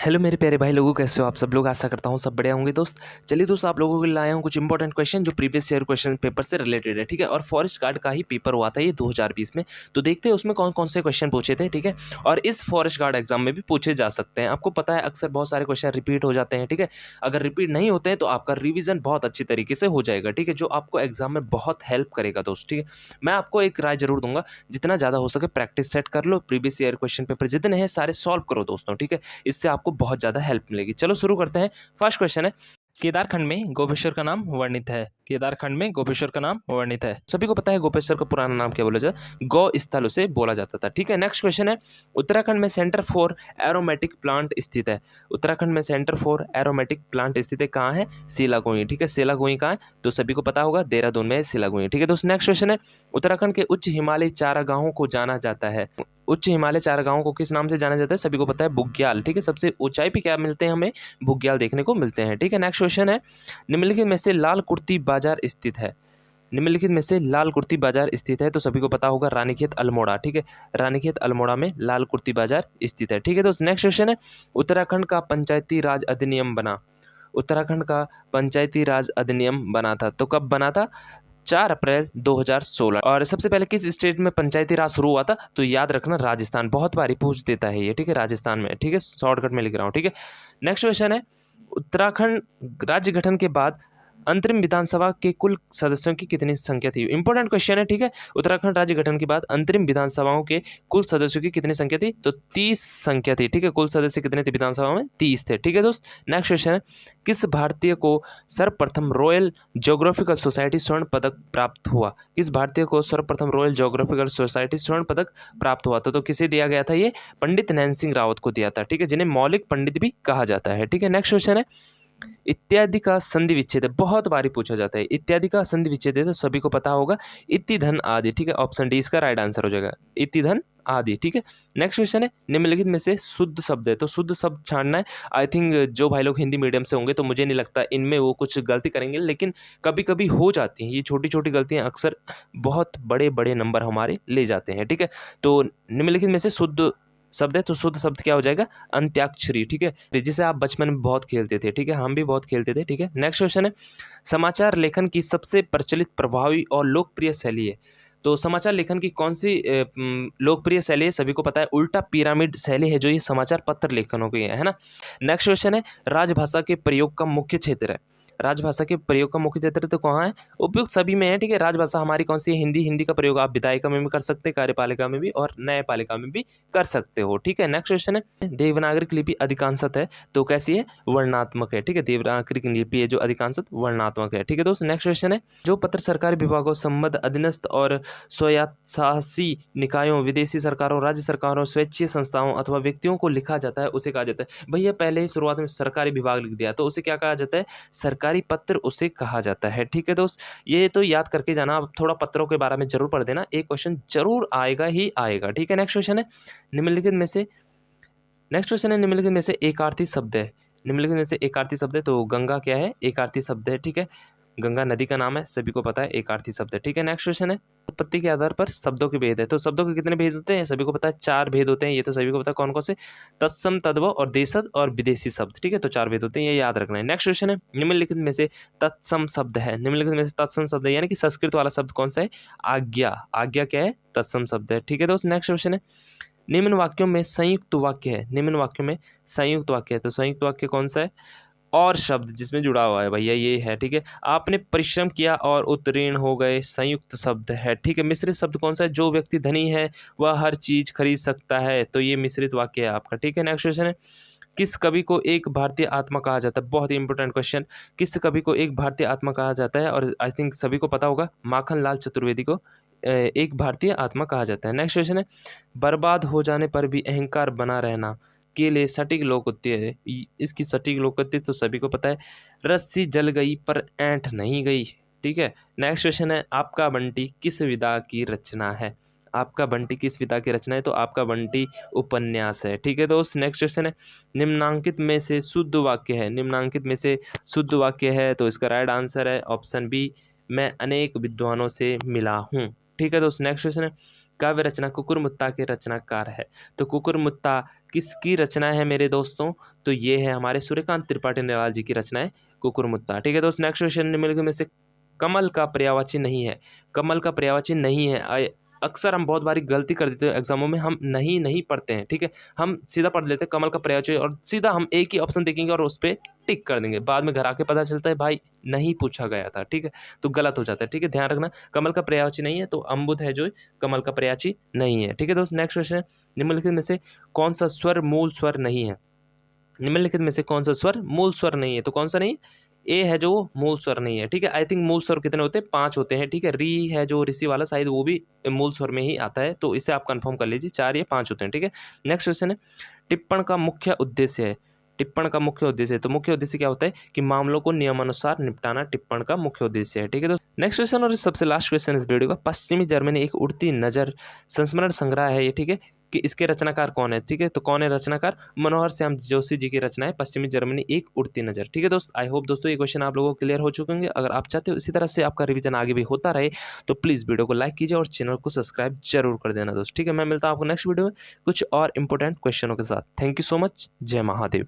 Hello मेरे प्यारे भाई लोगों, कैसे हो आप सब लोग। आशा करता हूँ सब बढ़िया होंगे दोस्त। चलिए दोस्त, आप लोगों के लिए लाया हूँ कुछ इंपॉर्टेंट क्वेश्चन जो प्रीवियस ईयर क्वेश्चन पेपर से रिलेटेड है, ठीक है। और फॉरेस्ट गार्ड का ही पेपर हुआ था ये 2020 में, तो देखते हैं उसमें कौन कौन से क्वेश्चन पूछे थे, ठीक है। और इस फॉरेस्ट गार्ड एग्जाम में भी पूछे जा सकते हैं। आपको पता है अक्सर बहुत सारे क्वेश्चन रिपीट हो जाते हैं, ठीक है। अगर रिपीट नहीं होते हैं तो आपका रिविजन बहुत अच्छी तरीके से हो जाएगा, ठीक है, जो आपको एग्जाम में बहुत हेल्प करेगा दोस्त, ठीक है। मैं आपको एक राय जरूर दूंगा, जितना ज़्यादा हो सके प्रैक्टिस सेट कर लो, प्रीवियस ईयर क्वेश्चन पेपर जितने हैं सारे सॉल्व करो दोस्तों, ठीक है। इससे आपको बहुत ज़्यादा हेल्प मिलेगी। चलो शुरू करते हैं। फर्स्ट क्वेश्चन है, केदारखंड में गोपेश्वर का नाम वर्णित है। केदारखंड में गोपेश्वर का नाम वर्णित है। सभी को पता है गोपेश्वर का पुराना नाम क्या बोला जाता है, गौ स्थल उसे बोला जाता था, ठीक है। नेक्स्ट क्वेश्चन है, उत्तराखंड में सेंटर फॉर एरोमेटिक प्लांट स्थित है। उत्तराखंड में सेंटर फॉर एरोमेटिक प्लांट स्थित है, कहाँ है? सिलागुई, ठीक है। सिलागुई कहाँ है? तो सभी को पता होगा देहरादून में सिलागुई, ठीक है। दोस्तों नेक्स्ट क्वेश्चन है, उत्तराखंड के उच्च हिमालयी चारागाहों को जाना जाता है। उच्च हिमालय चारागाहों को किस नाम से जाना जाता है? सभी को पता है बुग्याल, ठीक है। सबसे ऊंचाई पे क्या मिलते हैं? हमें बुग्याल देखने को मिलते हैं, ठीक है। नेक्स्ट क्वेश्चन है, निम्नलिखित में से लाल कुर्ती बाजार स्थित है। निम्नलिखित में से लाल कुर्ती बाजार स्थित है, तो सभी को पता होगा रानीखेत अल्मोड़ा, ठीक है। रानीखेत अल्मोड़ा में लाल कुर्ती बाजार स्थित है, ठीक है। दोस्त नेक्स्ट क्वेश्चन है, उत्तराखंड का पंचायती राज अधिनियम बना। उत्तराखंड का पंचायती राज अधिनियम बना था, तो कब बना था? 4 अप्रैल 2016। और सबसे पहले किस स्टेट में पंचायती राज शुरू हुआ था? तो याद रखना राजस्थान, बहुत बारी पूछ देता है ये, ठीक है। राजस्थान में, ठीक है, शॉर्टकट में लिख रहा हूँ, ठीक है। नेक्स्ट क्वेश्चन है, उत्तराखंड राज्य गठन के बाद अंतरिम विधानसभा के कुल सदस्यों की कितनी संख्या थी? इंपॉर्टेंट क्वेश्चन है, ठीक है। उत्तराखंड राज्य गठन के बाद अंतरिम विधानसभाओं के कुल सदस्यों की कितनी संख्या थी? तो 30 संख्या थी, ठीक है। कुल सदस्य कितने थे विधानसभा में? 30 थे, ठीक है दोस्त। नेक्स्ट क्वेश्चन है, किस भारतीय को सर्वप्रथम रॉयल ज्योग्राफिकल सोसाइटी स्वर्ण पदक प्राप्त हुआ? किस भारतीय को सर्वप्रथम रॉयल ज्योग्राफिकल सोसाइटी स्वर्ण पदक प्राप्त हुआ था? तो किसे दिया गया था? ये पंडित नैन सिंह रावत को दिया था, ठीक है, जिन्हें मौलिक पंडित भी कहा जाता है, ठीक है। नेक्स्ट क्वेश्चन है, इत्यादि का संधि विच्छेद है, बहुत बारी पूछा जाता है। इत्यादि का संधि विच्छेद है, तो सभी को पता होगा इति धन आदि, ठीक है। ऑप्शन डी इसका राइट आंसर हो जाएगा, इति धन आदि, ठीक है। नेक्स्ट क्वेश्चन है, निम्नलिखित में से शुद्ध शब्द है, तो शुद्ध शब्द छानना है। आई थिंक जो भाई लोग हिंदी मीडियम से होंगे तो मुझे नहीं लगता इनमें वो कुछ गलती करेंगे, लेकिन कभी कभी हो जाती हैं ये छोटी छोटी गलतियां, अक्सर बहुत बड़े बड़े नंबर हमारे ले जाते हैं, ठीक है। तो निम्नलिखित में से शुद्ध शब्द है, तो शुद्ध शब्द क्या हो जाएगा? अंत्याक्षरी, ठीक है, जिसे आप बचपन में बहुत खेलते थे, ठीक है, हम भी बहुत खेलते थे, ठीक है। नेक्स्ट क्वेश्चन है, समाचार लेखन की सबसे प्रचलित, प्रभावी और लोकप्रिय शैली है। तो समाचार लेखन की कौन सी लोकप्रिय शैली है? सभी को पता है उल्टा पिरामिड शैली है जो ये समाचार पत्र लेखनों की है ना। नेक्स्ट क्वेश्चन है, राजभाषा के प्रयोग का मुख्य क्षेत्र है। राजभाषा के प्रयोग का मुख्य क्षेत्र तो कहाँ है? उपयुक्त सभी में है, ठीक है। राजभाषा हमारी कौन सी है? हिंदी। हिंदी का प्रयोग आप विधायिका में भी कर सकते हैं, कार्यपालिका में भी और न्यायपालिका में भी कर सकते हो, ठीक है। नेक्स्ट क्वेश्चन है, देवनागरिक लिपि अधिकांशत है, तो कैसी है? वर्णनात्मक है, ठीक है। देवनागरिक लिपि है जो अधिकांशत वर्णनात्मक है, ठीक है दोस्तों। नेक्स्ट क्वेश्चन है, जो पत्र सरकारी विभागों, संबद्ध अधीनस्थ और स्वायत्तशासी निकायों, विदेशी सरकारों, राज्य सरकारों, स्वैच्छिक संस्थाओं अथवा व्यक्तियों को लिखा जाता है उसे कहा जाता है। भैया पहले ही शुरुआत में सरकारी विभाग लिख दिया, तो उसे क्या कहा जाता है? सरकारी पत्र उसे कहा जाता है, ठीक है दोस्त। ये तो याद करके जाना, अब थोड़ा पत्रों के बारे में जरूर पढ़ देना, एक क्वेश्चन जरूर आएगा ही आएगा, ठीक है। नेक्स्ट क्वेश्चन है, निम्नलिखित में से नेक्स्ट क्वेश्चन है, निम्नलिखित में से एक अर्थी शब्द है। निम्नलिखित में से एक अर्थी शब्द है, तो गंगा क्या है? एक अर्थी शब्द है, ठीक है। गंगा नदी का नाम है, सभी को पता है, एक अर्थी शब्द है, ठीक है। नेक्स्ट क्वेश्चन है, उत्पत्ति के आधार पर शब्दों के भेद है, तो शब्दों के कितने भेद होते हैं? सभी को पता है 4 भेद होते हैं, ये तो सभी को पता है। कौन कौन से? तत्सम, तद्भव और देशज और विदेशी शब्द, ठीक है, तो 4 भेद होते हैं, ये याद रखना है। नेक्स्ट क्वेश्चन है, निम्नलिखित में से तत्सम शब्द है। निम्नलिखित में से तत्सम शब्द है, यानी कि संस्कृत वाला शब्द कौन सा है? आज्ञा। आज्ञा क्या है? तत्सम शब्द है, ठीक है दोस्त। नेक्स्ट क्वेश्चन है, निम्न वाक्यों में संयुक्त वाक्य है। निम्न वाक्यों में संयुक्त वाक्य है, तो संयुक्त वाक्य कौन सा है? और शब्द जिसमें जुड़ा हुआ है भैया, ये है, ठीक है। आपने परिश्रम किया और उत्तीर्ण हो गए, संयुक्त शब्द है, ठीक है। मिश्रित शब्द कौन सा है? जो व्यक्ति धनी है वह हर चीज खरीद सकता है, तो ये मिश्रित वाक्य है आपका, ठीक है। नेक्स्ट क्वेश्चन है, किस कवि को एक भारतीय आत्मा कहा जाता है? बहुत ही इंपॉर्टेंट क्वेश्चन, किस कवि को एक भारतीय आत्मा कहा जाता है? और आई थिंक सभी को पता होगा, माखन लाल चतुर्वेदी को एक भारतीय आत्मा कहा जाता है। नेक्स्ट क्वेश्चन है, बर्बाद हो जाने पर भी अहंकार बना रहना के लिए सटीक लोकोक्ति है। इसकी सटीक लोकोक्ति तो सभी को पता है, रस्सी जल गई पर ऐंठ नहीं गई, ठीक है। नेक्स्ट क्वेश्चन है, आपका बंटी किस विधा की रचना है? आपका बंटी किस विधा की रचना है? तो आपका बंटी उपन्यास है, ठीक है दोस्त। नेक्स्ट क्वेश्चन है, निम्नांकित में से शुद्ध वाक्य है। निम्नांकित में से शुद्ध वाक्य है, तो इसका राइट आंसर है ऑप्शन बी, मैं अनेक विद्वानों से मिला हूँ, ठीक है दोस्त। नेक्स्ट क्वेश्चन है, काव्य रचना कुकुरमुत्ता के रचनाकार है। तो कुकुरमुत्ता किसकी रचना है मेरे दोस्तों? तो ये है हमारे सूर्यकांत त्रिपाठी निराला जी की रचना है कुकुरमुत्ता। ठीक है दोस्त, नेक्स्ट क्वेश्चन निम्नलिखित में से कमल का पर्यायवाची नहीं है। कमल का पर्यायवाची नहीं है। अक्सर हम बहुत बारी गलती कर देते हैं एग्जामों में, हम नहीं पढ़ते हैं। ठीक है, हम सीधा पढ़ लेते हैं कमल का पर्यायवाची और सीधा हम एक ही ऑप्शन देखेंगे और उस पर टिक कर देंगे। बाद में घर आके पता चलता है भाई नहीं पूछा गया था। ठीक है, तो गलत हो जाता है। ठीक है, ध्यान रखना, कमल का पर्यायवाची नहीं है तो अम्बुद है जो कमल का पर्यायवाची नहीं है। ठीक है दोस्त, नेक्स्ट क्वेश्चन है निम्नलिखित में से कौन सा स्वर मूल स्वर नहीं है? निम्नलिखित में से कौन सा स्वर मूल स्वर नहीं है? तो कौन सा नहीं है? ए है जो मूल स्वर नहीं है। ठीक है, आई थिंक मूल स्वर कितने होते हैं? 5 होते हैं। ठीक है, री है जो ऋषि वाला, शायद वो भी मूल स्वर में ही आता है, तो इसे आप कंफर्म कर लीजिए, 4 या 5 होते हैं। ठीक है, नेक्स्ट क्वेश्चन है टिप्पण का मुख्य उद्देश्य है। टिप्पण का मुख्य उद्देश्य है, तो मुख्य उद्देश्य क्या होता है कि मामलों को नियमानुसार निपटाना टिप्पण का मुख्य उद्देश्य है। ठीक है दोस्तों, नेक्स्ट क्वेश्चन और सबसे लास्ट क्वेश्चन इस वीडियो का, पश्चिमी जर्मनी एक उड़ती नजर संस्मरण संग्रह है ये। ठीक है, कि इसके रचनाकार कौन है? ठीक है, तो कौन है रचनाकार? मनोहर श्याम जोशी जी की रचना है पश्चिमी जर्मनी एक उड़ती नजर। ठीक है दोस्त, आई होप दोस्तों ये क्वेश्चन आप लोगों को क्लियर हो चुके होंगे। अगर आप चाहते हो इसी तरह से आपका रिवीजन आगे भी होता रहे तो प्लीज़ वीडियो को लाइक कीजिए और चैनल को सब्सक्राइब जरूर कर देना दोस्त। ठीक है, मैं मिलता हूँ आपको नेक्स्ट वीडियो में कुछ और इंपॉर्टेंट क्वेश्चनों के साथ। थैंक यू सो मच, जय महादेव।